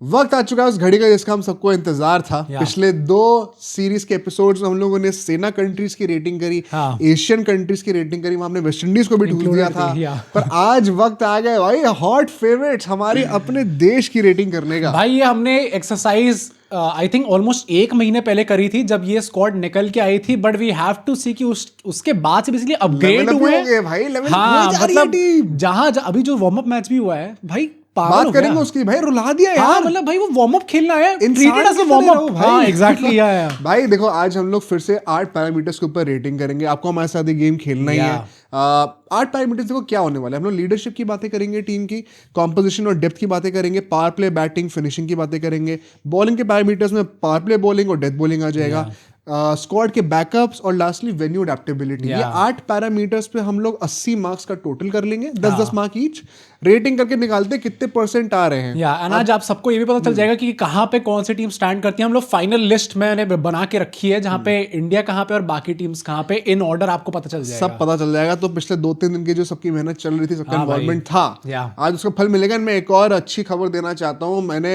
वक्त आ चुका है उस घड़ी का जिसका हम सबको इंतजार था। पिछले 2 सीरीज के एपिसोड्स में हम लोगों ने सेना कंट्रीज की रेटिंग करी, एशियन कंट्रीज की रेटिंग करी, हमने वेस्ट इंडीज को भी ढूंढ दिया था। पर आज वक्त आ गया भाई हॉट फेवरेट्स हमारी अपने देश की रेटिंग करने का। भाई ये हमने एक्सरसाइज आई थिंक ऑलमोस्ट 1 महीने पहले करी थी जब ये स्क्वाड निकल के आई थी, बट वी हैव टू सी कि उसके बाद से बेसिकली अपग्रेड हुए भाई। हाँ, मतलब जहां अभी जो वार्म अप मैच भी हुआ है भाई, बात करेंगे उसकी। भाई रुला दिया यार। हाँ, मतलब भाई वो वार्म अप खेलना है, treated as a warm up. हाँ एग्जैक्टली भाई देखो आज हम लोग फिर से 8 पैरामीटर्स के ऊपर रेटिंग करेंगे। आपको हमारे साथ ये गेम खेलना ही है। 8 पैरामीटर्स देखो क्या होने वाला है। हम लोग लीडरशिप की बातें करेंगे, टीम की कॉम्पोजिशन और डेप्थ की बातें करेंगे, पावर प्ले, बैटिंग, फिनिशिंग की बातें करेंगे। बॉलिंग के पैरामीटर्स में पावर प्ले बॉलिंग और डेथ बॉलिंग आ जाएगा। स्क्वाड के बैकअप्स और लास्टली वेन्यू अडेप्टेबिलिटी। ये 8 पैरामीटर्स पे हम लोग 80 मार्क्स का टोटल कर लेंगे, 10-10 मार्क ईच रेटिंग करके निकालते कितने परसेंट आ रहे हैं। आज आप सबको ये भी पता चल जाएगा कि कहाँ पे कौन सी टीम स्टैंड करती है। हम लोग फाइनल लिस्ट मैंने बना के रखी है जहाँ पे इंडिया कहाँ पे और बाकी टीम्स कहाँ पे, इन ऑर्डर आपको पता चल जाएगा, सब पता चल जाएगा। तो पिछले 2-3 दिन की जो सबकी मेहनत चल रही थी, सबका इन्वॉल्वमेंट था, आज उसका फल मिलेगा। मैं एक और अच्छी खबर देना चाहता हूँ। मैंने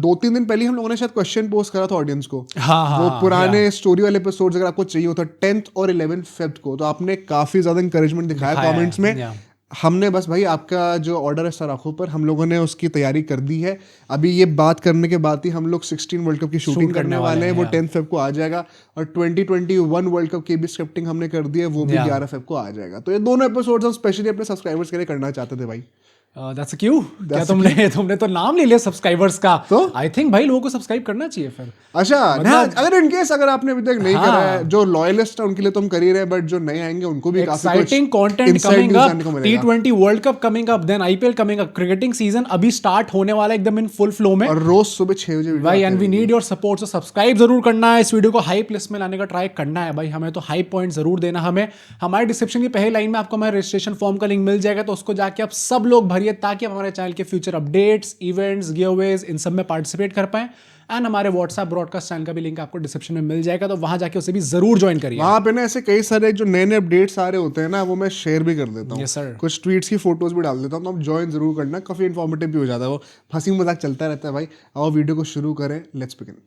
2-3 दिन पहले हम लोगों ने शायद क्वेश्चन पोस्ट करा था ऑडियंस को। वो पुराने स्टोरी वाले एपिसोड अगर आपको चाहिए होता 10th और 11th फेब को, तो आपने काफी ज्यादा इंकरेजमेंट दिखाया कमेंट्स में। हमने बस भाई आपका जो ऑर्डर है सर आंखों पर, हम लोगों ने उसकी तैयारी कर दी है। अभी ये बात करने के बाद ही हम लोग 16 वर्ल्ड कप की शूटिंग करने वाले हैं। वो 10th फेब को आ जाएगा। और 2021 वर्ल्ड कप की भी स्क्रिप्टिंग हमने कर दी है, वो भी 11 फेब को आ जाएगा। तो ये दोनों एपिसोड्स हम स्पेशली अपने सब्सक्राइबर्स के लिए करना चाहते थे भाई। That's a cue? क्या तुमने तो नाम ले लिया सब्सक्राइबर्स का। तो आई थिंक भाई लोगों को सब्सक्राइब करना चाहिए फिर। अच्छा अगर इन केस अगर आपने अभी तक नहीं करा है, जो लॉयलिस्ट है उनके लिए तुम कर ही रहे, बट जो नए आएंगे उनको भी काफी exciting content coming up, T20 world cup coming up, then IPL coming up, cricketing season अभी स्टार्ट होने वाला है एकदम इन फुल फ्लो में, और रोज सुबह 6 बजे भाई। And we need your support. So subscribe जरूर करना है, इस वीडियो को हाइप लिस्ट में लाने का ट्राई करना है भाई। हमें तो हाइप पॉइंट जरूर देना। हमें हमारे डिस्क्रिप्शन की पहली लाइन में आपको हमारे रजिस्ट्रेशन फॉर्म का लिंक मिल जाएगा, तो उसको जाके आप सब लोग भरिए ताकि हमारे चैनल के फ्यूचर अपडेट्स, इवेंट्स, गिवअवेज, इन सब में पार्टिसिपेट कर पाएं। एंड हमारे व्हाट्सएप ब्रॉडकास्ट चैनल का भी लिंक आपको डिस्क्रिप्शन में मिल जाएगा, तो वहां जाके उसे भी जरूर ज्वाइन करिए। वहां पे ना ऐसे कई सारे जो नए नए अपडेट्स आ रहे होते हैं ना, वो मैं शेयर भी कर देता हूँ। yes, कुछ ट्वीट्स की फोटोज भी डाल देता हूँ, तो आप ज्वाइन जरूर करना। काफी इन्फॉर्मेटिव भी हो जाता है, वो हंसी मजाक चलता रहता है भाई। आओ वीडियो को शुरू करें, लेट्स बिगिन।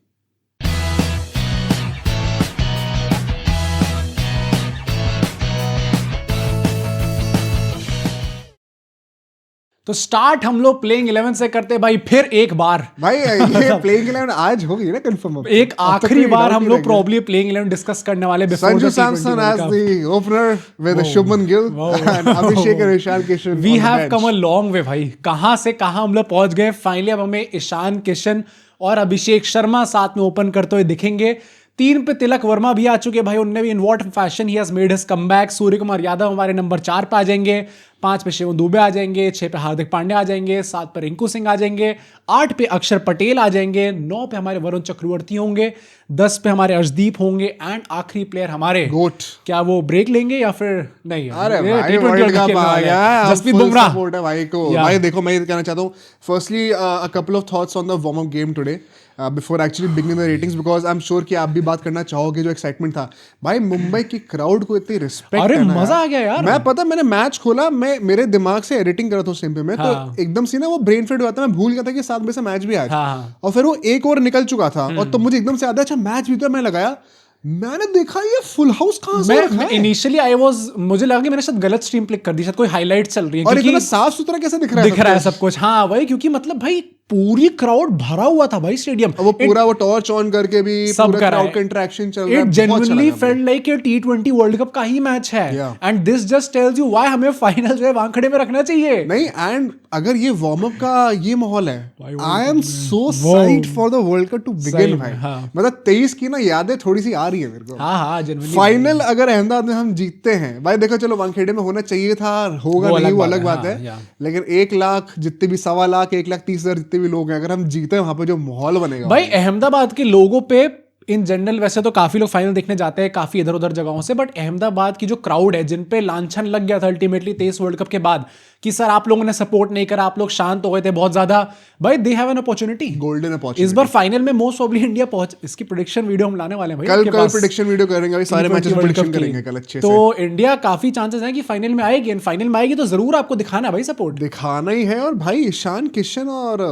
तो स्टार्ट हम लोग प्लेइंग 11 से करते भाई। फिर एक बार भाई ये प्लेइंग 11 आज होगी ना कंफर्म। एक आखिरी बार हम लोग प्रॉब्ली प्लेइंग 11 डिस्कस करने वाले before Sanju Samson as the opener with Shubman Gill and Abhishek और Ishan Kishan. We have come a long way भाई। कहां से कहां हम लोग पहुंच गए। फाइनली अब हमें ईशान किशन और अभिषेक शर्मा साथ में ओपन करते हुए दिखेंगे। 3 पे तिलक वर्मा भी आ चुके भाई, उनने भी in what fashion he has made his comeback. Surya Kumar Yadav हमारे नंबर 4 पे आ जाएंगे, 5 पे शिवम दुबे आ जाएंगे, 6 पे हार्दिक पांड्या आ जाएंगे, 7 पे रिंकू सिंह आ जाएंगे, 8 पे अक्षर पटेल आ जाएंगे, 9 पे हमारे वरुण चक्रवर्ती होंगे, 10 पे हमारे अर्शदीप होंगे, एंड आखिरी प्लेयर हमारे गोट। क्या वो ब्रेक लेंगे या फिर नहीं? अरे भाई वर्ल्ड कप आ गया, जसप्रीत बुमराह सपोर्ट है भाई को। भाई देखो मैं ये कहना चाहता हूँ, firstly a couple of thoughts on the warm up game today before actually beginning the ratings, because I am sure कि आप भी बात करना चाहोगे। जो एक्साइटमेंट था भाई, मुंबई की क्राउड को इतनी रिस्पेक्ट। अरे मजा आ गया यार। मैंने मैच खोला, मैं मेरे दिमाग से एडिटिंग कर रहा था उस टाइम पे मैं, तो एकदम से ना वो ब्रेन फेड हुआ था। मैं भूल गया था कि 7 बजे से मैच भी आज। और फिर वो एक और निकल चुका था, और तो मुझे एकदम से याद है अच्छा मैच भी तो मैं लगाया, मैंने देखा ये फुल हाउस कहां से रखा है। इनिशियली मुझे लगा कि मैंने शायद गलत स्ट्रीम क्लिक कर दी, शायद कोई हाइलाइट्स चल रही है। और इतना साफ सुथरा कैसे दिख रहा है सब कुछ। हाँ भाई, क्योंकि मतलब भाई पूरी क्राउड भरा हुआ था भाई स्टेडियम। वो पूरा वो टॉर्च ऑन करके भी सब पूरा क्राउड का इंटरेक्शन चल रहा है। It genuinely felt like a T20 world cup का ही मैच है। And this just tells you why हमें फाइनल जो है वानखेड़े में रखना चाहिए। नहीं, एंड अगर ये वार्म अप का ये माहौल है, I am so psyched for the world cup to begin भाई। मतलब 23 की ना यादें थोड़ी सी आ रही है मेरे को। हाँ जेन्युइनली। फाइनल अगर अहमदाबाद में हम जीतते हैं भाई, देखो चलो वानखेड़े में होना चाहिए था, होगा नहीं वो अलग बात है। लेकिन 1 लाख जितने भी 1.25 लाख 1,30,000 जितने भी लोग हैं, अगर हम जीते वहां पे जो माहौल बनेगा भाई। अहमदाबाद के लोगों पे इन जनरल वैसे तो काफी लोग फाइनल देखने जाते हैं काफी इधर उधर जगहों से, बट अहमदाबाद की जो क्राउड है, जिन पे लांछन लग गया था अल्टीमेटली 23 वर्ल्ड कप के बाद कि सर आप लोगों ने सपोर्ट नहीं करा, आप लोग शांत हो गए थे बहुत ज्यादा, भाई they have an opportunity, golden opportunity. इस बार फाइनल में मोस्ट प्रोबेबली इंडिया पहुंच। इसकी प्रेडिक्शन वीडियो हम लाने वाले हैं भाई। कल प्रेडिक्शन वीडियो करेंगे भाई, सारे मैचेस प्रेडिक्शन करेंगे कल अच्छे से। तो इंडिया काफी चांसेस हैं कि फाइनल में आएगी, एंड फाइनल में आएगी तो जरूर आपको दिखाना है भाई, सपोर्ट दिखाना ही है। और भाई ईशान किशन और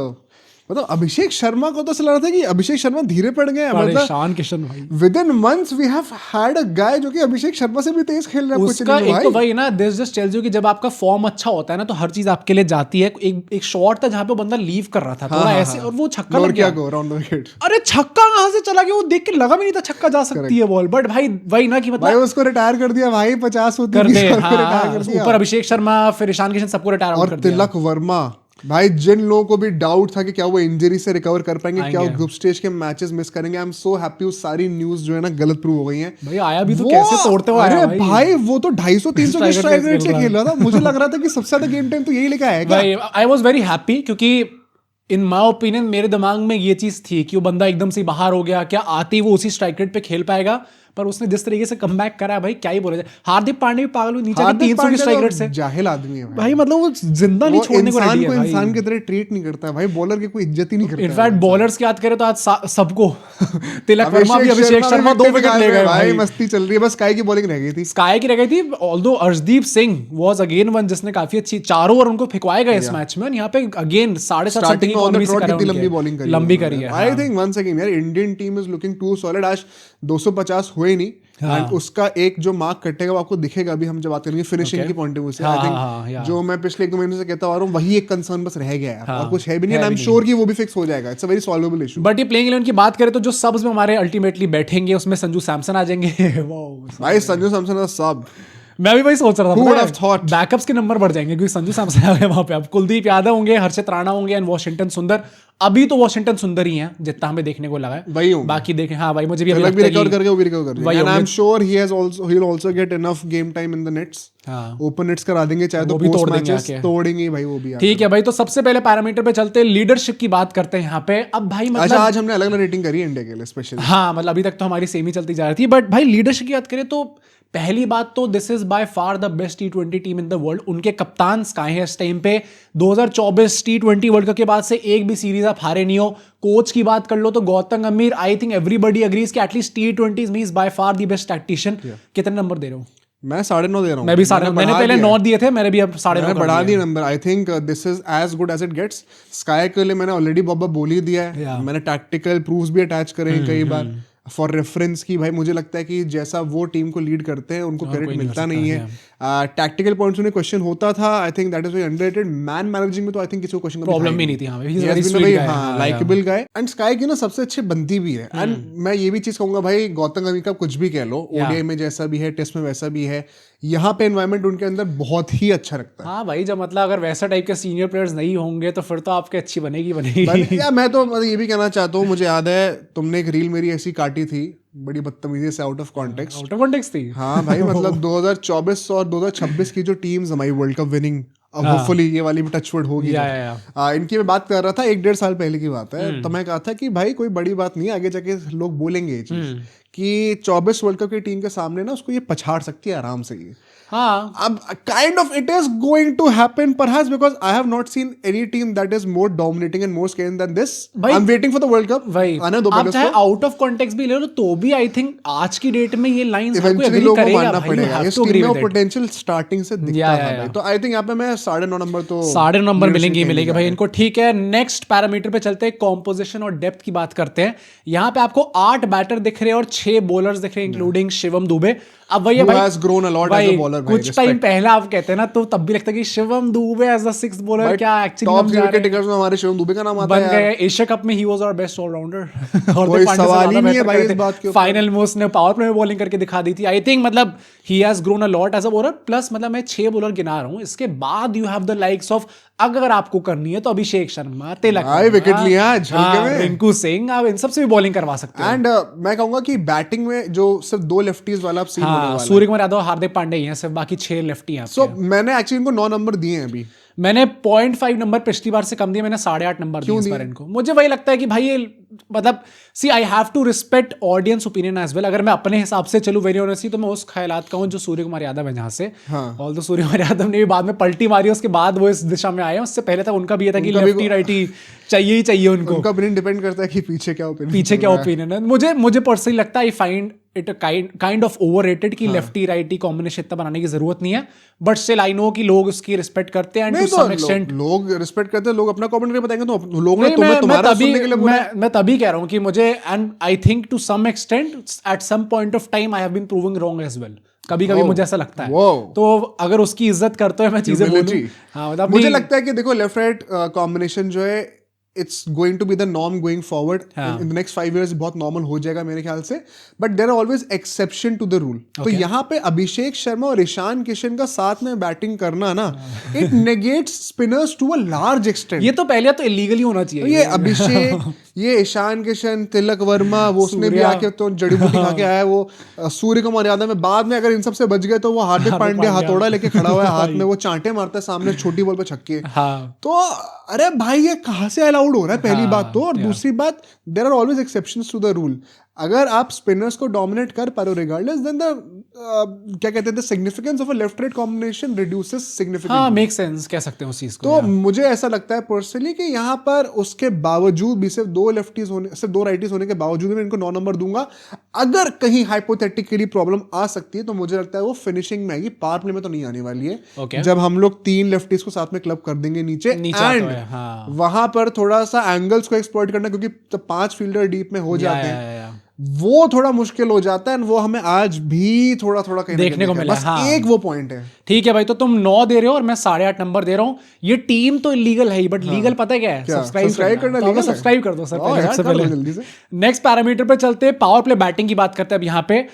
मतलब अभिषेक शर्मा को तो ऐसा लग रहा था कि अभिषेक शर्मा धीरे पड़ गए, मतलब ईशान किशन भाई with in months we have had a guy जो कि अभिषेक शर्मा से भी तेज खेल रहा है। उसका एक तो वही ना, दिस जस्ट टेल्स यू कि जब आपका फॉर्म अच्छा होता है ना तो हर चीज आपके लिए जाती है। एक शॉट था जहां पे बंदा लीव कर रहा था थोड़ा ऐसे और वो छक्का लग गया। अरे छक्का कहां से चला गया, वो देख के लगा भी नहीं था छक्का जा सकती है बॉल, बट भाई वही ना कि मतलब उसको रिटायर कर दिया भाई, 50 कर दे। ऊपर अभिषेक शर्मा फिर ईशान किशन सबको रिटायर आउट कर दिया। तिलक वर्मा भाई, जिन लोगों को भी डाउट था कि क्या वो इंजरी से रिकवर कर पाएंगे, क्या वो ग्रुप स्टेज के मैचेस मिस करेंगे, आई एम सो हैप्पी। वो सारी न्यूज जो है ना गलत प्रूव हो गई हैं भाई। आया भी तो कैसे तोड़ते हुए आया भाई वो तो 250-300 के स्ट्राइक रेट से खेल रहा था। मुझे लग रहा था कि सबसे ज्यादा गेम टाइम तो यही लेके आएगा भाई। आई वाज वेरी हैप्पी क्योंकि इन माय ओपिनियन मेरे दिमाग में ये चीज थी कि वो बंदा एकदम से बाहर हो गया, क्या आते ही वो उसी स्ट्राइक रेट पे खेल पाएगा, पर उसने जिस तरीके से कमबैक करा है भाई क्या ही बोला जाए। हार्दिक पांड्या भी पागल हुई नीचे 300 की स्ट्राइक रेट से, जाहिल आदमी है भाई। मतलब वो जिंदा नहीं छोड़ने को रेडी है भाई। इंसान की तरह ट्रीट नहीं करता है भाई, बॉलर की कोई इज्जत ही नहीं करता। इनफैक्ट बॉलर्स की बात करें तो आज सबको तिलक वर्मा भी, अभिषेक शर्मा 2 विकेट ले गए भाई। मस्ती चल रही है, बस स्काई की बॉलिंग रह गई थी। स्काई की रह गई थी, although Arshdeep Singh was again one जिसने काफी अच्छी 4 ओवर उनको फेंकवाए गए इस मैच में। यहाँ पे अगेन 7.5 की इकॉनमी से करा, लंबी करी है। आई थिंक वंस अगेन यार Indian team is looking too solid. आज 250 हुए नहीं एंड उसका एक जो मार्क कटेगा वो आपको दिखेगा अभी हम जब बात करेंगे फिनिशिंग की पॉइंट ऑफ व्यू से। आई थिंक जो मैं पिछले 1-2 महीने से कहता आ रहा हूँ वही एक कंसर्न बस रह गया है और कुछ है भी नहीं। आई एम श्योर कि वो भी फिक्स हो जाएगा। It's a very solvable issue. But ये प्लेइंग 11 की बात करें तो जो सबs में हमारे अल्टीमेटली बैठेंगे उसमें संजू सैमसन आ जाएंगे। भाई संजू सैमसन सब मैं भी वही सोच रहा था, बैकअप्स के नंबर बढ़ जाएंगे क्योंकि संजू सैमसन आ गए वहां पे। अब कुलदीप यादव होंगे, हर्षित राणा होंगे एंड वॉशिंगटन सुंदर। अभी तो वॉशिंगटन सुंदर ही हैं जितना हमें देखने को लगा है, वही बाकी देखें। हाँ भाई मुझे भी अभी रिकवर करके वो भी रिकवर कर जाएगा and I am sure he will also get enough game time in the nets. Open nets करा देंगे चाहे तो पोस्ट मैचेस तोड़ेंगे भाई वो भी। ठीक है भाई, तो सबसे पहले पैरामीटर पे चलते हैं, लीडरशिप की बात करते हैं यहाँ पे। अब भाई मतलब अच्छा आज हमने अलग अलग रेटिंग करी है इंडिया के लिए स्पेशली। हाँ मतलब अभी तक तो हमारी सेम ही चलती जा रही थी, बट भाई लीडरशिप की बात करें तो पहली बात तो this is by far the best T20 team in the world. उनके कप्तान स्काई है इस टाइम पे। 2024 T20 वर्ल्ड कप के बाद से एक भी सीरीज आप हारे नहीं हो। कोच की बात कर लो तो गौतम गंभीर, आई थिंक एवरीबडी अग्रीज कि एटलीस्ट T20s में is by far the best tactician. कितने नंबर दे रहे हो? मैं 9.5 दे रहा हूँ। मैं भी 9.5, मैंने पहले 9 दिए थे, मेरे भी अब 9.5 बढ़ा दिए नंबर। I think this is as good as it gets. SKY के लिए मैंने ऑलरेडी बाबा बोल ही दिया है। मैंने टैक्टिकल प्रूफ्स भी अटैच करे हैं कई बार फॉर रेफरेंस की। भाई मुझे लगता है कि जैसा वो टीम को लीड करते हैं उनको क्रेडिट मिलता नहीं है। टैक्टिकल पॉइंट्स में क्वेश्चन होता था, I think that is very underrated. Man managing में तो आई थिंक किसी को क्वेश्चन प्रॉब्लम भी नहीं थी। हां he is very sweet guy, हां लाइकेबल गाय एंड स्काई की ना सबसे अच्छी बंदी भी है। एंड मैं ये भी चीज कहूंगा भाई, गौतम गंभीर का कुछ भी कह लो, ओडीआई में जैसा भी है, टेस्ट में वैसा भी है, यहाँ पे एनवायरनमेंट उनके अंदर बहुत ही अच्छा लगता है। हाँ भाई, जब मतलब अगर वैसा टाइप के सीनियर प्लेयर्स नहीं होंगे तो फिर तो आपके अच्छी बनेगी। या मैं तो ये भी कहना चाहता हूँ, मुझे याद है तुमने एक रील मेरी ऐसी काटी थी बड़ी बदतमीजी से आउट ऑफ कॉन्टेक्स्ट थी। हाँ भाई मतलब 2024 और 2026 की जो टीम्स हमारी वर्ल्ड कप विनिंग, अब होपफुली ये वाली भी टचवुड होगी। इनकी मैं बात कर रहा था 1-1.5 साल पहले की बात है। तो मैं कहा था कि भाई कोई बड़ी बात नहीं, आगे जाके लोग बोलेंगे ये चीज कि 24 वर्ल्ड कप की टीम के सामने ना उसको ये पछाड़ सकती है आराम से ये। हाँ, अब kind of it is going to happen perhaps because I have not seen any team that is more dominating and more scaring than this. I am waiting for the world cup. आने दो पहले, चाहे out of context भी ले लो तो भी I think आज की डेट में ये लाइंस हर कोई एग्री करेगा भाई। इस टीम में पोटेंशियल स्टार्टिंग से दिखता है भाई। तो आई थिंक यहाँ पे मैं 9.5 नंबर तो 9.5 नंबर मिलेंगे भाई इनको। ठीक है, नेक्स्ट पैरामीटर पे चलते हैं, कॉम्पोजिशन और डेप्थ की बात करते हैं। यहाँ पे आपको 8 बैटर दिख रहे हैं और 6 बॉलर्स दिख रहे हैं इंक्लूडिंग शिवम दुबे। अब वही भाई कुछ टाइम पहले आप कहते हैं ना तो तब भी लगता है कि Shivam Dubey as the 6th bowler क्या एक्चुअली टॉप क्रिकेट टिकर्स में हमारे शिवम दुबे का नाम आता है। बन गए एशिया कप में ही वाज आवर बेस्ट ऑलराउंडर और कोई सवाल ही नहीं है भाई इस बात के ऊपर। फाइनल में उसने पावर प्ले में बॉलिंग करके दिखा दी थी। आई थिंक मतलब he has grown a lot as a bowler. Plus मतलब मैं 6 बॉलर गिना रहा हूं, इसके बाद you have the likes of, अगर आपको करनी है तो अभिषेक शर्मा, तिलक विकेट लिया झलके में, रिंकू सिंह, आप इन सबसे भी बॉलिंग करवा सकते हैं। एंड मैं कहूंगा कि बैटिंग में जो सिर्फ 2 लेफ्टीज वाला सीन होने वाला है, सूर्यकुमार यादव, हार्दिक पांड्या ही हैं सिर्फ, बाकी 6 लेफ्टी हैं। सो मैंने एक्चुअली इनको 9 नंबर दिए हैं अभी। मैंने 0.5 नंबर पिछली बार से कम दिए, मैंने 8.5 नंबर दिए इस बार इनको। मुझे वही लगता है कि भाई ये मतलब see I have to respect audience opinion as well. अगर मैं अपने हिसाब से चलूं वेरी ऑनेस्टली तो मैं उस ख्यालात का हूं जो सूर्यकुमार यादव है जहां से। ऑल तो सूर्यकुमार यादव ने भी बाद में पल्टी मारी, उसके बाद वो इस दिशा में आए। उससे पहले तक उनका भी ये था कि लेफ्टी राइटी चाहिए ही चाहिए उनको। उनका ओपिनियन डिपेंड करता है कि पीछे क्या ओपिनियन है। मुझे पर्सनली लगता है I find it kind of overrated कि लेफ्टी राइटी कॉम्बिनेशन इतना बनाने की जरूरत नहीं है, बट स्टिल आई नो कि लोग उसकी रिस्पेक्ट करते हैं एंड टू सम एक्सटेंट लोग रिस्पेक्ट करते हैं, लोग अपना कमेंट्री बताएंगे तो लोग ने तुम्हें तुम्हारा सुनने के लिए बोला। मैं तभी कह रहा हूं कि मुझे, and I think to some extent at some point of time I have been proving wrong as well, कभी-कभी मुझे ऐसा लगता है। तो अगर उसकी इज्जत करते हुए मैं चीजें बोलूं, हाँ मतलब मुझे लगता है कि देखो लेफ्ट राइट कॉम्बिनेशन जो है it's going to be the norm going forward in the next 5 years, बहुत नॉर्मल हो जाएगा मेरे ख्याल से, but there are always exception to the rule. तो यहाँ पे अभिषेक शर्मा और ईशान किशन का साथ में बैटिंग करना ना, it negates spinners to a large extent. ये तो पहले तो इलीगली होना चाहिए। ये अभिषेक, ये ईशान किशन, तिलक वर्मा, वो उसने भी आके तो जड़ी बूटी खा के आया, वो सूर्य कुमार यादव में बाद में अगर इन सब से बच गए तो वो हार्दिक पांड्या हथौड़ा लेके खड़ा हुआ है हाथ में, वो चांटे मारता है सामने छोटी बॉल पे छक्के। तो अरे भाई ये कहाँ से अलाउड हो रहा है, पहली बात तो, और दूसरी बात there are always exceptions to the rule. अगर आप स्पिनर्स को डोमिनेट कर पा रहे हो रिगार्डलेस, देन द क्या कहते हैं, the significance of a left right combination reduces significantly. हाँ, मेक सेंस, कह सकते हैं उस चीज को। तो मुझे ऐसा लगता है पर्सनली कि यहाँ पर उसके बावजूद भी सिर्फ 2 लेफ्टीज होने, सिर्फ 2 राइटीज होने के बावजूद मैं इनको 9 नंबर दूंगा। अगर कहीं हाइपोथेटिकली प्रॉब्लम आ सकती है तो मुझे लगता है वो फिनिशिंग में आएगी, पावर प्ले में तो नहीं आने वाली है। जब हम लोग 3 लेफ्टीज को साथ में क्लब कर देंगे नीचे एंड वहां पर थोड़ा सा एंगल्स को एक्सप्लॉइट करना, क्योंकि जब 5 फील्डर डीप में हो जाते हैं वो थोड़ा मुश्किल हो जाता है, वो हमें आज भी थोड़ा कहीं देखने को मिला। बस एक वो पॉइंट है। ठीक है भाई, तो तुम 9 दे रहे हो और मैं 8.5 नंबर दे रहा हूँ। ये टीम तो इलीगल है ही, बट लीगल पता है क्या है? सब्सक्राइब करना। तो सब्सक्राइब कर दो सर सबसे पहले। नेक्स्ट पैरामीटर पे चलते हैं, पावर प्ले बैटिंग की बात करते हैं अब यहाँ पे।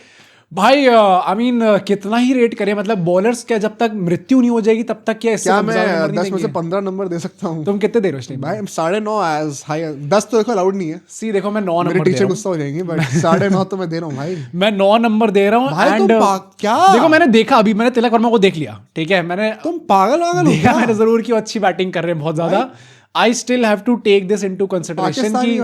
भाई आई मीन कितना ही रेट करें, मतलब बॉलर्स क्या जब तक मृत्यु नहीं हो जाएगी तब तक क्या इससे मैं 10 में से 15 नंबर दे सकता हूँ? तुम कितने दे रहे हो भाई? 9.5 एज हाई, 10 तो देखो अलाउड नहीं है। सी देखो मैं 9 नंबर, टीचर गुस्सा हो जाएंगे, बट 9.5 तो मैं दे रहा हूँ भाई। मैं 9 नंबर दे रहा हूँ। एंड क्या देखो, मैंने देखा, अभी मैंने तिलक वर्मा को देख लिया, ठीक है, मैंने, तुम पागल हो क्या? मैंने जरूर की अच्छी बैटिंग कर रहे हैं बहुत ज्यादा। I still have to take this into consideration कि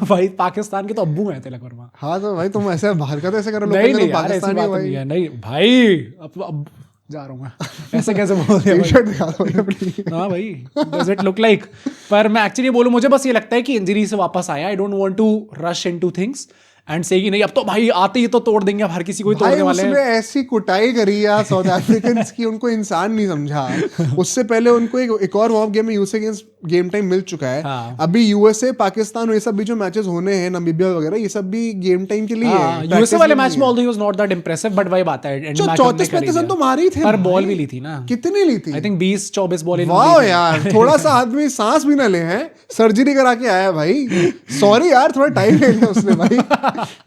भाई पाकिस्तान के तो अब्बू हैं तिलक वर्मा। हाँ तो भाई तुम ऐसे बाहर का तो ऐसे करो, नहीं पाकिस्तानी भाई नहीं भाई, अब जा रहा हूँ मैं, ऐसे कैसे बोल दिया? टी-शर्ट दिखा दो। हाँ भाई, डज इट लुक लाइक? पर मैं एक्चुअली बोलूँ, मुझे बस ये लगता है कि इंजरी से वापस आया, I don't want to rush into things and say कि नहीं अब तो भाई आते ही तो तोड़ देंगे, अब हर किसी को ही तोड़ने वाले हैं। उसने ऐसी कुटाई करी यार साउथ अफ्रीकन्स की, उनको इंसान नहीं समझा। उससे पहले उनको एक और वार्म गेम में यूएसए अगेंस्ट गेम टाइम मिल चुका है। अभी यूएसए पाकिस्तान ये सब भी जो मैचेस होने हैं, नामीबिया वगैरह, ये सब भी गेम टाइम के लिए है। यूएसए वाले मैच में although he was not that impressive, but वही बात है 34-35 रन तो मारी थे, पर बॉल भी ली थी ना। कितनी ली थी? I think 20-24 ball. वाह यार, थोड़ा सा आदमी सांस भी ना ले हैं, सर्जरी करा के आया भाई। सॉरी यार, थोड़ा टाइम ले लिया उसने भाई,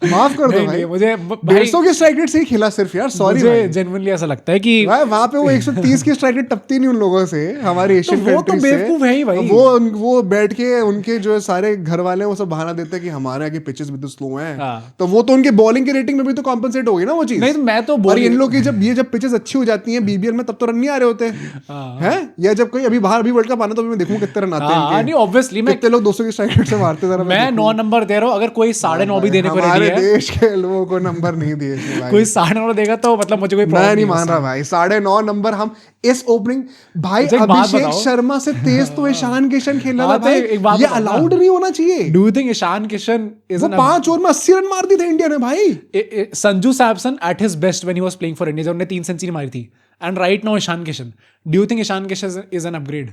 माफ कर दो भाई। मुझे 150 की स्ट्राइक रेट से ही खिला सिर्फ यार, सॉरी। मुझे जेन्युइनली ऐसा लगता है कि वहां पे वो 130 की स्ट्राइक रेट टपती नहीं उन लोगों से, हमारे एशियन कंट्री से। बेवकूफ है ही भाई। वो बैठ के उनके जो सारे घर वाले वो सब बहाना देते हैं कि हमारे आगे पिचेस भी तो स्लो हैं। तो वो तो उनके बॉलिंग की रेटिंग में भी तो कॉम्पनसेट होगी ना वो चीज। नहीं, मैं तो और इन लोग की जब पिचेस अच्छी हो जाती हैं बीबीएल में, तब तो रन नहीं आ रहे होते हैं। या जब कोई अभी बाहर भी वर्ल्ड कप आना तो मैं देखूं कितने रन आते हैं। नहीं ऑब्वियसली, मैं कितने लोग 200 की स्ट्राइक रेट से मारते हैं। मैं 9 नंबर दे रहा हूं। अगर कोई 9.5 भी देने को रेडी है, देश के लोगों को नंबर नहीं दिए भाई। कोई 9.5 देगा तो मतलब मुझे कोई प्रॉब्लम मैं नहीं मान रहा भाई। 9.5 नंबर हम इस ओपनिंग भाई, अभिषेक शर्मा से तेज तो ईशान किशन खेल रहा था भाई, ये अलाउड नहीं होना चाहिए। Do you think Ishan Kishan is 5 over में 80 रन मार दिए थे इंडिया ने भाई। Sanju Samson at his best when he was playing for India, जब उन्होंने 3 सेंचुरी मारी थी, and right now Ishan Kishan, do you think Ishan Kishan is an upgrade?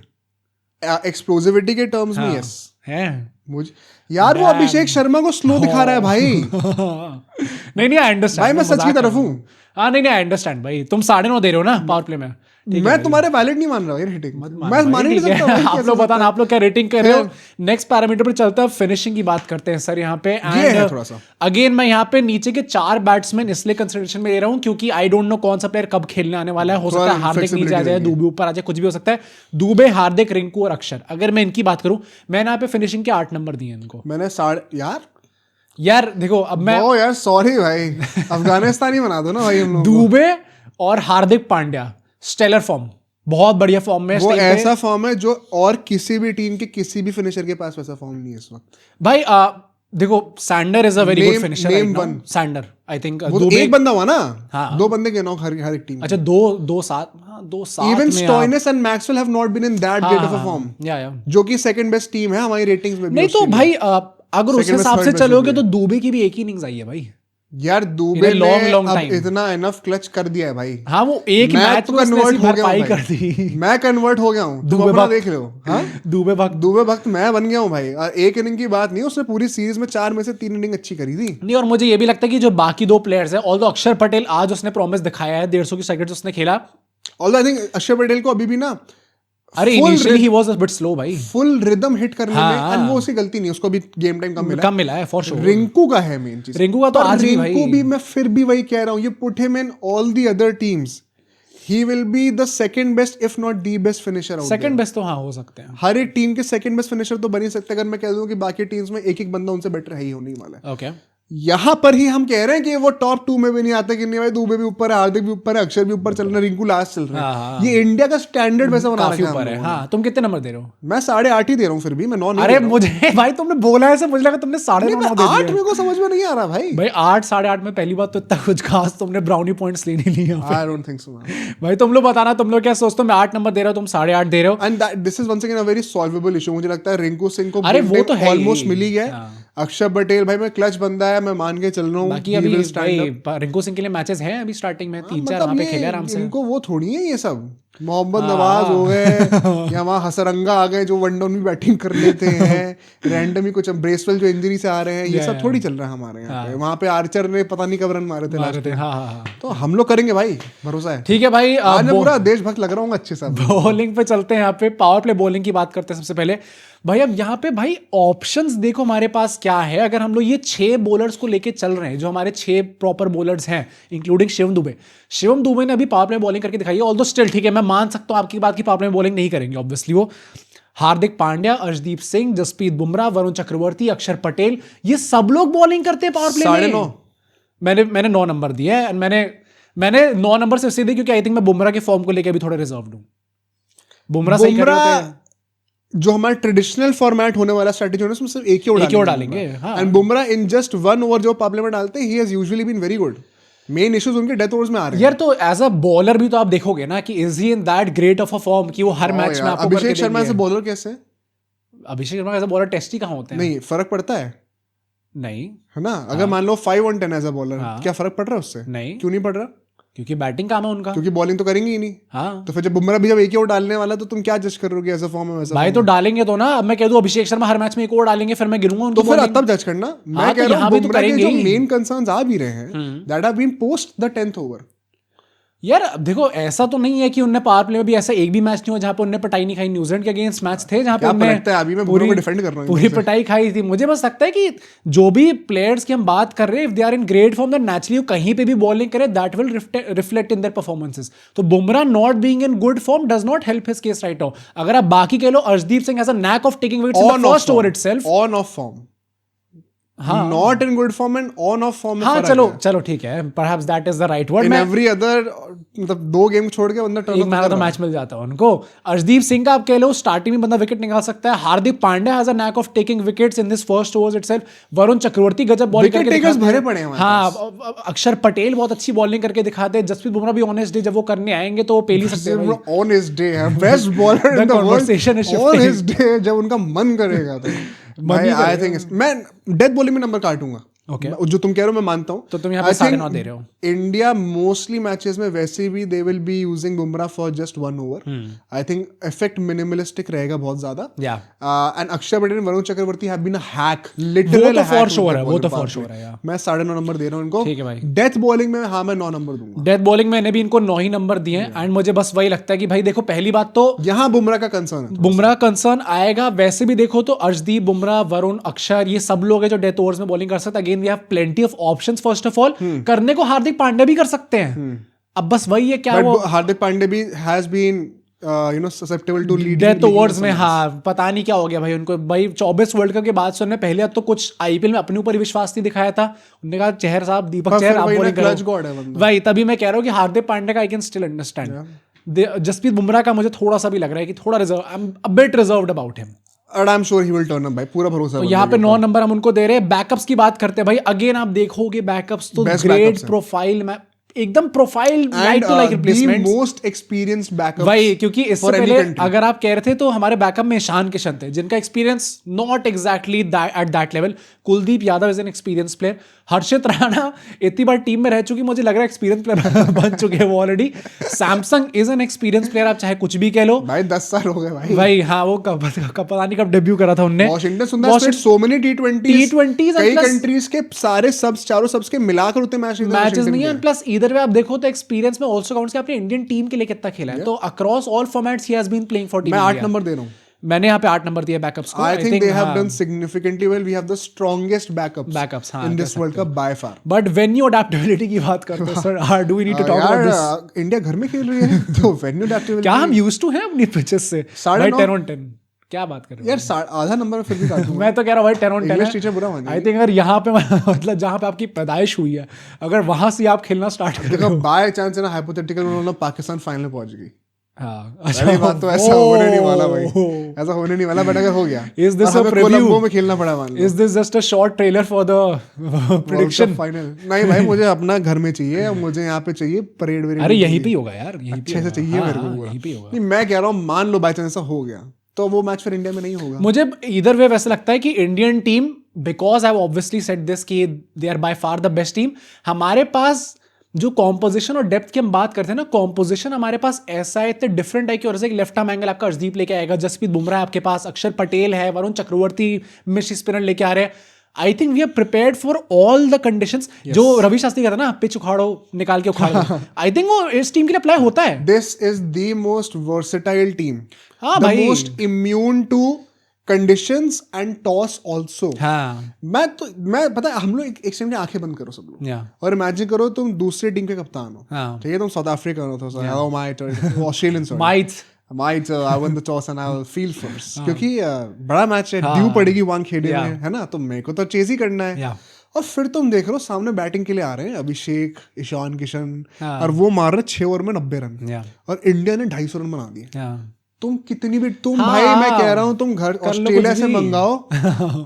Explosivity के टर्म्स में यस है। मुझे यार वो अभिषेक शर्मा को स्लो दिखा रहा है भाई। नहीं आई अंडरस्टैंड, भाई मैं सच की तरफ हूँ। हाँ नहीं आई अंडरस्टैंड भाई, तुम 9.5 दे रहे हो ना पावर प्ले में। मैं तुम्हारे वैलिड नहीं मान रहा हूँ रेटिंग, मैं मान नहीं सकता। आप लोग बताना आप लोग क्या रेटिंग कर रहे हो। नेक्स्ट पैरामीटर पर चलता है, फिनिशिंग की बात करते हैं सर यहाँ पे। एंड अगेन मैं यहाँ पे नीचे के 4 बैट्समैन इसलिए कंसिडरेशन में ले रहा हूँ क्योंकि आई डोंट नो कौन सा प्लेयर कब खेलने आने वाला है। हो सकता है हार्दिक नीचे आ जाए, दुबे ऊपर आ जाए, कुछ भी हो सकता है। दुबे, हार्दिक, रिंकू और अक्षर, अगर मैं इनकी बात करूं, मैंने यहाँ पे फिनिशिंग के 8 नंबर दिए इनको। मैंने यार देखो अब मैं यार सॉरी भाई, अफगानिस्तानी बना दो ना भाई हम लोग। दुबे और हार्दिक पांड्या स्टेलर फॉर्म, बहुत बढ़िया फॉर्म में। वो ऐसा फॉर्म है जो और किसी भी टीम के किसी भी फिनिशर के पास वैसा फॉर्म नहीं है इस वक्त भाई। देखो Sundar is a very good finisher right now. Sundar I think एक बंदा हुआ ना। हाँ। 2 बंदे के नाम हर एक टीम। अच्छा 2-7 even Stoinis and Maxwell have not been in that great of a form, जो कि सेकंड बेस्ट टीम है हमारी रेटिंग्स में। नहीं तो भाई अगर उस हिसाब से चलोगे तो दुबे की भी एक ही इनिंग्स आई है भाई। यार दुबे ने अब इतना इनफ क्लच कर दिया है भाई। हाँ वो एक मैच में कन्वर्ट हो गया हूँ कर दी। मैं कन्वर्ट हो गया हूँ, तुम अपना देख लो। हाँ दुबे भक्त मैं बन गया हूँ भाई। और एक इनिंग की बात नहीं, उसने पूरी सीरीज में 4 में से 3 इनिंग अच्छी करी थी। नहीं, और मुझे ये भी लगता है कि जो बाकी 2 प्लेयर्स है, ऑल्दो अक्षर पटेल आज उसने प्रॉमिस दिखाया है, 150 की सेकंड्स उसने खेला। ऑल्दो आई थिंक अक्षर पटेल को अभी भी ना अरे initially he was a bit slow भाई, फुल रिदम हिट करने में, एंड वो उसकी गलती नहीं, उसको भी गेम टाइम कम मिला है फॉर श्योर। रिंकू का है मेन चीज, रिंकू का तो आज भी भाई, रिंकू भी मैं फिर भी वही कह रहा हूँ, you put him in all the other teams, he will be the second best if not the best finisher out there. Second best तो हाँ हो सकते हैं, हर एक टीम के सेकंड बेस्ट फिनिशर तो बन ही सकते हैं। अगर मैं कह दूं कि बाकी टीम्स में एक एक बंदा उनसे बेटर है ही होने वाला है। ओके यहाँ पर ही हम कह रहे हैं कि वो टॉप 2 में भी नहीं आते कि नहीं भाई, दुबे भी ऊपर है, हार्दिक भी ऊपर है, अक्षर भी ऊपर चल रहा है, रिंकू लास्ट चल रहा है। ये इंडिया का स्टैंडर्ड वैसा बना रखा है। हाँ, तुम कितने नंबर दे रहे हो? मैं 8.5 ही दे रहा हूँ, फिर भी मैं 9 नहीं। अरे मुझे भाई तुमने बोला ऐसे मुझे लगा तुमने 9.5 दे दिया। 8 मेरे को समझ में नहीं आ रहा भाई। भाई 8 8.5 में पहली बात तो इतना कुछ खास तुमने ब्राउनी पॉइंट्स ले नहीं लिया। आई डोंट थिंक सो भाई तुम लोग बताना तुम लोग क्या सोचते हो। मैं 8 नंबर दे रहा हूँ, तुम 8.5 दे रहे हो, and this is once again a very solvable issue. मुझे लगता है रिंकू सिंह को अरे वो तो है ऑलमोस्ट मिल ही गया। अक्षर पटेल भाई मैं क्लच बंदा है, मैं मान के चल रहा हूँ। बाकी अभी रिंकू सिंह के लिए मैचेस हैं अभी स्टार्टिंग में 3-4 वहां पे खेले आराम से। इनको वो थोड़ी है ये सब, मोहम्मद नवाज हो गए या वहाँ हसरंगा आ गए जो वन डाउन भी बैटिंग कर लेते हैं रैंडम ही, कुछ ब्रेसवेल जो इंजरी से आ रहे हैं, ये सब थोड़ी चल रहा है हमारे यहाँ पे। वहाँ पे आर्चर ने पता नहीं कब रन मारे थे लास्ट में। तो हम लोग करेंगे भाई, भरोसा है। ठीक है भाई, आज मैं पूरा देशभक्त लग रहा हूँ अच्छे से। बॉलिंग पे चलते हैं, यहाँ पे पावर प्ले बॉलिंग की बात करते हैं सबसे पहले भाई। अब यहाँ पे भाई ऑप्शंस देखो हमारे पास क्या है। अगर हम लोग ये 6 बॉलर्स को लेके चल रहे हैं, जो हमारे 6 प्रॉपर बॉलर्स हैं इंक्लूडिंग शिवम दुबे ने अभी पावर प्ले बॉलिंग करके दिखाई है। ऑल्दो स्टिल ठीक है, मैं मान सकता हूँ आपकी बात की पावर प्ले बॉलिंग नहीं करेंगे ऑब्वियसली वो। हार्दिक पांड्या, अर्शदीप सिंह, जसप्रीत बुमराह, वरुण चक्रवर्ती, अक्षर पटेल, ये सब लोग बॉलिंग करते हैं पावर प्ले में। मैंने 9 नंबर दिया है, मैंने 9 नंबर से इसलिए दिया क्योंकि आई थिंक मैं बुमराह के फॉर्म को लेकर भी थोड़ा रिजर्व्ड हूं। बुमराह सही कर रहे हैं। जो हमारा ट्रेडिशनल फॉर्मेट होने वाला स्ट्रेटजी होने, उसमें सिर्फ एक ही डालेंगे। And Bumrah in just 1 over जो पावर प्ले में डालते हैं, he has usually been very good. Main issues उनके डेथ ओवर्स में आ रहे हैं यार। तो एज अ बॉलर भी तो आप देखोगे ना कि is he in that great of a form कि वो हर मैच में आपको Abhishek Sharma as a bowler कैसे? Abhishek Sharma as a bowler test ही कहां होते हैं? नहीं, फर्क पड़ता है नहीं, है ना। अगर मान लो 5 on 10 एज अ बॉलर, क्या फर्क पड़ रहा है उससे? नहीं। क्यों नहीं पड़ रहा? क्योंकि बैटिंग काम है उनका, क्योंकि बॉलिंग तो करेंगे ही नहीं। हाँ, तो फिर जब बुमराह भी जब एक ही ओवर डालने वाला, तो तुम क्या जज करोगे ऐसा फॉर्म में वैसा भाई? तो डालेंगे तो ना। अब मैं कह दूं अभिषेक शर्मा हर मैच में एक ओवर डालेंगे, फिर मैं गिरूंगा उनको, तो फिर तब जज करना। मैं कह रहा हूं बुमराह के जो मेन कंसर्न्स आ भी रहे हैं, that have been post the 10th over. यार देखो ऐसा तो नहीं है कि उनने पावर प्ले में भी ऐसा एक भी मैच नहीं हुआ जहां पे उन्होंने पटाई नहीं खाई। न्यूजीलैंड के अगेंस्ट मैच थे जहां पे उन्होंने पूरी पटाई खाई थी। मुझे बस लगता है कि जो भी प्लेयर्स की हम बात कर रहे हैं, if they are in great form, then naturally कहीं पे भी बॉलिंग करे, that will reflect in their performances. तो Bumrah not being in good form does not help his case right now. अगर आप बाकी कह लो, Arshdeep Singh has a knack of taking wickets in the first over itself, on off form, not in good form and on off form. हाँ चलो ठीक है, perhaps that is the right word. In every other, मतलब 2 game छोड़ के बंदा turn man of the match मिल जाता है उनको। अर्शदीप सिंह का आप कह लो स्टार्टिंग में बंदा विकेट निकाल सकता है। Hardik Pandya has a knack of taking wickets in this first overs itself. Varun Chakravarthy गजब बॉलिंग करके दिखाते हैं, भरे पड़े हैं। हाँ, अक्षर पटेल बहुत अच्छी बॉलिंग करके दिखाते हैं। जसप्रीत बुमराह भी ऑनेस्ट डे जब वो करने आएंगे तो पेल ही सकते हैं। ऑनेस्ट डे है, best bowler in the world. Honest day जब उनका मन करेगा तो आई थिंक मैं डेथ बॉलिंग में नंबर काटूंगा। Okay. जो तुम कह रहे हो मैं मानता हूं। तो तुम यहाँ पे 9.5 दे रहे हो। इंडिया मोस्टली मैचेस में वैसे भी they will be using Bumrah for just 1 over. I think effect minimalistic रहेगा बहुत ज्यादा। And Axar Patel, Varun Chakravarthy have been a hack, literal hack. For sure है, वो तो फॉर श्योर है। मैं 9.5 नंबर दे रहा हूं इनको। ठीक है भाई। डेथ बॉलिंग में हाँ मैं 9 नंबर दूंगा। डेथ बॉलिंग मैंने भी इनको 9 ही नंबर दिए हैं। एंड मुझे बस वही लगता है कि भाई देखो, पहली बात तो यहाँ बुमराह का कंसर्न है, बुमराह कंसर्न आएगा। वैसे भी देखो तो अर्शदीप, बुमराह, वरुण, अक्षर, ये सब लोग हैं जो डेथ ओवर्स में बॉलिंग कर सकते हैं। Again we have plenty of options. First of all करने को हार्दिक पांड्या भी कर सकते हैं। अब बस वही है, क्या वो हार्दिक पांड्या भी has been susceptible to lead death overs में। हाँ, पता नहीं क्या हो गया भाई उनको। भाई 24 वर्ल्ड कप के बाद से उन्होंने पहले तो कुछ आईपीएल में अपने ऊपर विश्वास नहीं दिखाया था। उन्होंने कहा चहर साहब, दीपक चहर आप बॉलिंग करो भाई। तभी मैं कह रहा हूँ कि हार्दिक पांड्या का I can still understand. Jasprit Bumrah का मुझे थोड़ा सा भी लग रहा है कि थोड़ा reserve, I am a bit reserved about him. And I'm sure he will turn up भाई, पूरा भरोसा है। तो यहाँ पे 9 नंबर हम उनको दे रहे हैं। बैकअप्स की बात करते हैं भाई। अगेन आप देखोगे बैकअप्स तो ग्रेट प्रोफाइल में एकदम profile like to like replacement, most experienced backup वही, क्योंकि इससे पहले अगर आप कह रहे थे तो हमारे बैकअप में ईशान किशन थे जिनका experience not exactly at that level. Kuldeep Yadav is an experience player. Harshit Rana इतनी बार टीम में रह चुकी, मुझे लग रहा है एक्सपीरियंस प्लेयर बन चुके हैं वो already. Samsung is an experience player, आप चाहे कुछ भी कह लो भाई, 10 साल हो गए भाई। हाँ, वो कब पता नहीं कब डेब्यू करा था उनने। वॉशिंगटन सुंदर, सो मेनी T20s, कई कंट्रीज के सारे सबस, चारों सबस के मिलाकर उतने मैचेस नहीं है। प्लस इधर में आप देखो तो एक्सपीरियंस में आल्सो काउंट्स कि आपने इंडियन टीम के लिए कितना खेला है। तो across all formats he has been playing for team. मैं 8 नंबर दे रहा हूं, मैंने यहाँ पे 8 नंबर दिया बैकअप्स को। I think they have done significantly well. We have the strongest backups हाँ, in this World Cup by far. But venue adaptability की बात करते हैं sir, do we need to talk about this? India घर में खेल रही है तो venue adaptability क्या हम used to हैं अपनी पिचेस से? भाई 10 on 10 क्या बात कर रहे हो यार, आधा नंबर फिर भी काटूंगा। मैं तो कह रहा हूँ भाई 10 on 10 इंग्लिश टीचर बुरा मान आई थिंक अगर यहाँ पे मतलब जहाँ पे आपकी पैदाइश हुई है, अगर वहां से आप खेलना स्टार्ट कर देखो, बाय चांस है ना, हाइपोथेटिकल उन्होंने पाकिस्तान फाइनल में पहुंच गई। पहली बात तो ऐसा होने नहीं वाला भाई, ऐसा होने नहीं वाला, बट अगर हो गया, इज दिस अ प्रीव्यू में खेलना पड़ा, मान लो is this just a short trailer for the prediction final? नहीं भाई, मुझे अपना घर में चाहिए, मुझे यहाँ पे चाहिए परेड वेरेड। अरे यहीं पे होगा यार, यहीं अच्छे से चाहिए मेरे को पूरा। यहीं पे होगा। नहीं, मैं कह रहा हूँ मान लो बाय चांस ऐसा हो गया तो वो मैच फिर इंडिया में नहीं होगा। मुझे इधर वे वैसे लगता है कि Indian team, because I have obviously said this कि they are by far the best team. हमारे पास जो कॉम्पोजिशन और डेप्थ की हम बात करते हैं ना, कॉम्पोजिशन हमारे पास ऐसा है, इतने डिफरेंट है कि और जैसे लेफ्ट आर्म एंगल आपका अर्शदीप लेके आएगा, जसप्रीत बुमराह है आपके पास, अक्षर पटेल है, वरुण चक्रवर्ती मिश स्पिनर लेके आ रहे हैं। I think we are prepared for all the conditions. जो रवि शास्त्री कहता है ना, पिच उखाड़ो निकाल के उखाड़ो, आई थिंक वो इस टीम के लिए अप्लाई होता है। This is the most versatile team, हाँ भाई, most immune to conditions and toss also. हाँ, मैं पता है, हम लोग एक सेकंड आंखें बंद करो सब लोग और इमेजिन करो तुम दूसरी टीम के कप्तान हो, ठीक है, तुम साउथ अफ्रीका हो, तो Australian might I win the toss and I'll field first, क्योंकि बड़ा मैच है, ड्यू पड़ेगी वानखेड़े में, है ना, तो मेरे को तो चेज ही करना है। और फिर तुम देख रहे हो सामने बैटिंग के लिए आ रहे हैं अभिषेक, ईशान किशन, और वो मार रहे 6 ओवर में 90 रन, और इंडिया ने 250 रन बना दिए। तुम कितनी भी भाई, मैं कह रहा हूँ तुम घर ऑस्ट्रेलिया से मंगाओ,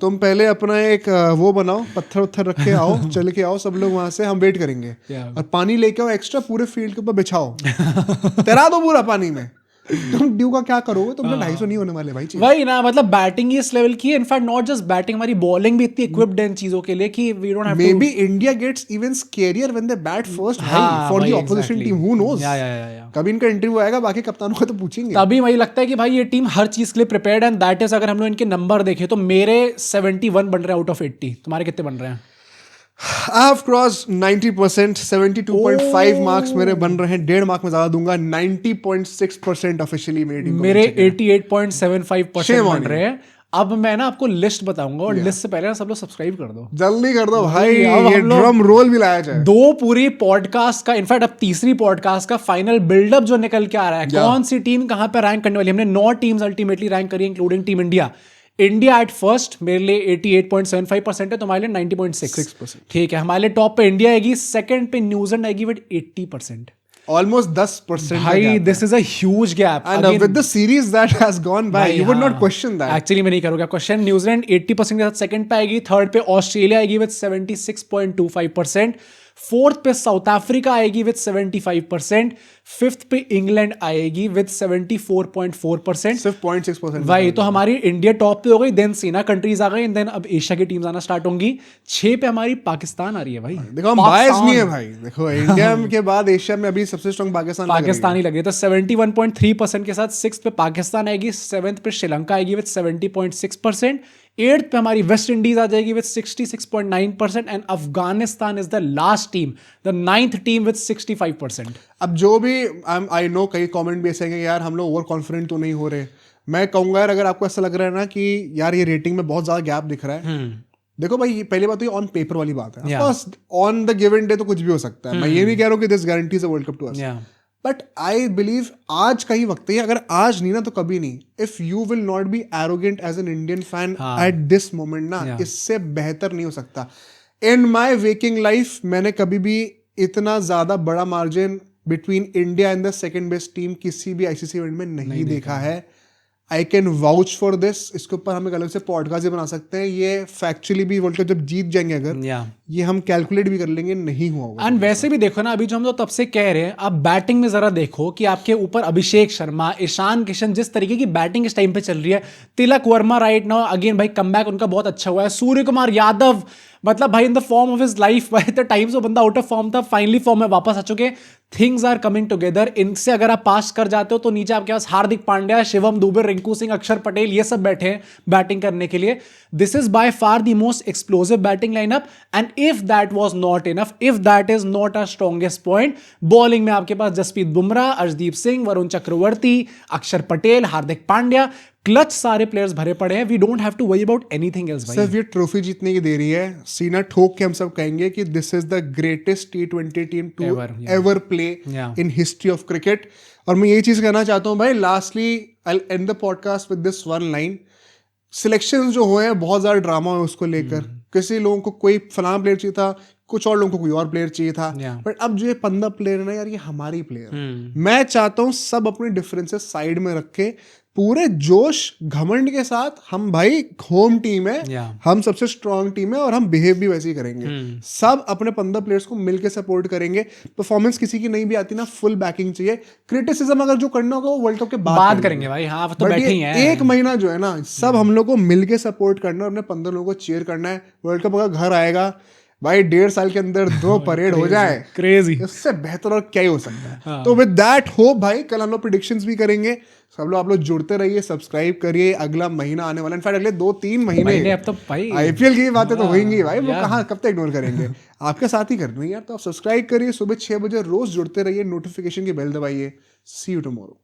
तुम पहले अपना एक वो बनाओ, पत्थर उत्थर रख के आओ, चल के आओ सब लोग वहां से, हम वेट करेंगे, और पानी लेके आओ एक्स्ट्रा, पूरे फील्ड के ऊपर बिछाओ, तैरा दो पूरा पानी में। तुम ड्यू का क्या करोगे, तुमने 250 नहीं होने वाले भाई। वही ना, मतलब बैटिंग ही इस लेवल की है, इनफैक्ट नॉट जस्ट बैटिंग, हमारी बॉलिंग भी इतनी इक्विप्ड है इन चीजों के लिए कि we don't have to. Maybe India gets even scarier when they bat first high for the opposition team, who knows. कभी इनका इंटरव्यू आएगा, बाकी कप्तानों को तो पूछेंगे। तभी वही लगता है कि भाई ये टीम हर चीज के लिए प्रिपेयर्ड एंड दैट इज। अगर हम लोग इनके नंबर देखें तो मेरे 71 बन रहे हैं आउट ऑफ 80, तुम्हारे कितने बन रहे हैं? I have crossed 90%, 72.5 मार्क्स मेरे बन रहे हैं, 1.5 मार्क में ज्यादा दूंगा, 90.6% ऑफिशियली मेरे 88.75% बन रहे हैं। अब मैं ना आपको लिस्ट बताऊंगा, और लिस्ट से पहले ना सब लोग सब्सक्राइब कर दो, जल्दी कर दो भाई, ये ड्रम रोल भी लाया जाए। 2 पूरी पॉडकास्ट का, इनफैक्ट अब तीसरी पॉडकास्ट का फाइनल बिल्डअप जो निकल के आ रहा है, कौन सी टीम कहां पे रैंक करने वाली। हमने 9 टीम्स अल्टीमेटली रैंक करी, including team India. India at first मेरे लिए 88.75% है, तुम्हारे लिए 90.6%। ठीक है, हमारे लिए टॉप पे इंडिया आएगी, सेकंड पे न्यूजीलैंड आएगी विद 80%, ऑलमोस्ट 10% भाई। This is a huge gap, and with the series that has gone by you would not question that. Actually मैं नहीं करूंगा क्वेश्चन। न्यूजीलैंड 80% के साथ सेकंड पे आएगी, थर्ड पे ऑस्ट्रेलिया आएगी विद 76.25%, फोर्थ पे साउथ अफ्रीका आएगी विद 75%, फिफ्थ पे इंग्लैंड आएगी विद 74.4%, सिर्फ 0.6%। भाई तो हमारी इंडिया टॉप पे हो गई, देन सेना कंट्रीज आ गई, देन अब एशिया की टीम्स आना स्टार्ट होंगी। 6 पे हमारी पाकिस्तान आ रही है भाई। देखो हम बायस नहीं है भाई, देखो इंडिया के बाद एशिया में अभी सबसे स्ट्रांग पाकिस्तान ही लग रही है, तो 71.3% के साथ 6th पे पाकिस्तान आएगी, 7th पे श्रीलंका आएगी विद 70.6%, 8th पे हमारी वेस्ट इंडीज आ जाएगी with 66.9%, and Afghanistan is the last team, the 9th team with 65%। अब जो भी आई नो कई कमेंट भी ऐसे हैं कि यार हम लोग ओवर कॉन्फिडेंट तो नहीं हो रहे। मैं कहूंगा यार, अगर आपको ऐसा लग रहा है ना कि यार ये रेटिंग में बहुत ज्यादा गैप दिख रहा है, देखो भाई, पहली बात तो ये ऑन पेपर वाली बात है, ऑन द गिवन डे तो कुछ भी हो सकता है। मैं ये नहीं कह रहा हूँ कि this guarantees a world cup to us, but I believe आज का ही वक्त है, अगर आज नहीं ना तो कभी नहीं। If you will not be arrogant as an Indian fan at this moment ना, इससे बेहतर नहीं हो सकता। इन माई वेकिंग लाइफ मैंने कभी भी इतना ज्यादा बड़ा margin between India and the second best team किसी भी आईसीसी इवेंट में नहीं देखा है। I can vouch for this, इसके ऊपर हम एक अलग से पॉडकास्ट भी बना सकते हैं। ये फैक्चुअली भी वर्ल्ड कप जब जीत जाएंगे अगर, ये हम कैलकुलेट भी कर लेंगे, नहीं हुआ होगा। एंड वैसे भी देखो ना, अभी जो हम लोग तब से कह रहे हैं, अब बैटिंग में जरा देखो कि आपके ऊपर अभिषेक शर्मा, ईशान किशन, जिस तरीके की बैटिंग इस टाइम पे चल रही है, Tilak Varma right now again भाई कमबैक उनका बहुत अच्छा हुआ है, सूर्य कुमार यादव मतलब भाई in the form of his life, by the time जो बंदा आउट ऑफ फॉर्म था फाइनली फॉर्म में वापस आ चुके। Things are coming together. इनसे अगर आप पास कर जाते हो तो नीचे आपके पास हार्दिक पांड्या, शिवम दुबे, रिंकू सिंह, अक्षर पटेल, ये सब बैठे हैं बैटिंग करने के लिए। This is by far the most explosive batting lineup. And if that was not enough, if that is not a strongest point, bowling में आपके पास जसप्रीत बुमराह, अर्शदीप सिंह, वरुण चक्रवर्ती, अक्षर पटेल, हार्दिक पांड्या, क्लच सारे प्लेयर्स भरे पड़े हैं। We don't have to worry about anything else भाई। सिर्फ ये trophy जीतने की देरी है। सीना ठोक के हम सब कहेंगे कि this is the greatest T20 team to ever play in history of cricket. और मैं यही चीज कहना चाहता हूँ भाई, lastly I will end the podcast with this one line. Selections जो हुए हैं बहुत ज्यादा ड्रामा है उसको लेकर, किसी लोगों को कोई फलाना प्लेयर चाहिए था, कुछ और लोगों को कोई और प्लेयर चाहिए था, बट अब जो ये 15 प्लेयर है ना यार, ये हमारी प्लेयर। मैं चाहता हूँ सब अपने डिफरेंसेस साइड में रखे, पूरे जोश घमंड के साथ हम भाई होम टीम है, हम सबसे स्ट्रांग टीम है और हम बिहेव भी वैसे ही करेंगे। सब अपने 15 प्लेयर्स को मिलकर सपोर्ट करेंगे। परफॉर्मेंस किसी की नहीं भी आती ना, फुल बैकिंग चाहिए। क्रिटिसिज्म अगर जो करना होगा वो वर्ल्ड कप के बाद करेंगे भाई। हाँ, तो बैठे ही हैं। एक महीना जो है ना, सब हम लोग को मिलके सपोर्ट करना और अपने 15 लोगों को चीयर करना है। वर्ल्ड कप अगर घर आएगा भाई 1.5 साल के अंदर 2 परेड हो जाए, क्रेजी, इससे बेहतर और क्या ही हो सकता है। हाँ। तो विद दैट होप भाई, कल हम लोग प्रेडिक्शंस भी करेंगे। सब लोग आप लोग जुड़ते रहिए, सब्सक्राइब करिए। अगला महीना आने वाला, इनफैक्ट अगले 2-3 महीने अब तो भाई IPL की बातें तो होंगी भाई, वो कहाँ कब तक इग्नोर करेंगे। आपके साथ ही करनी है यार, तो आप सब्सक्राइब करिए, सुबह 6 बजे रोज जुड़ते रहिए, नोटिफिकेशन की बेल दबाइए। सी यू टुमारो।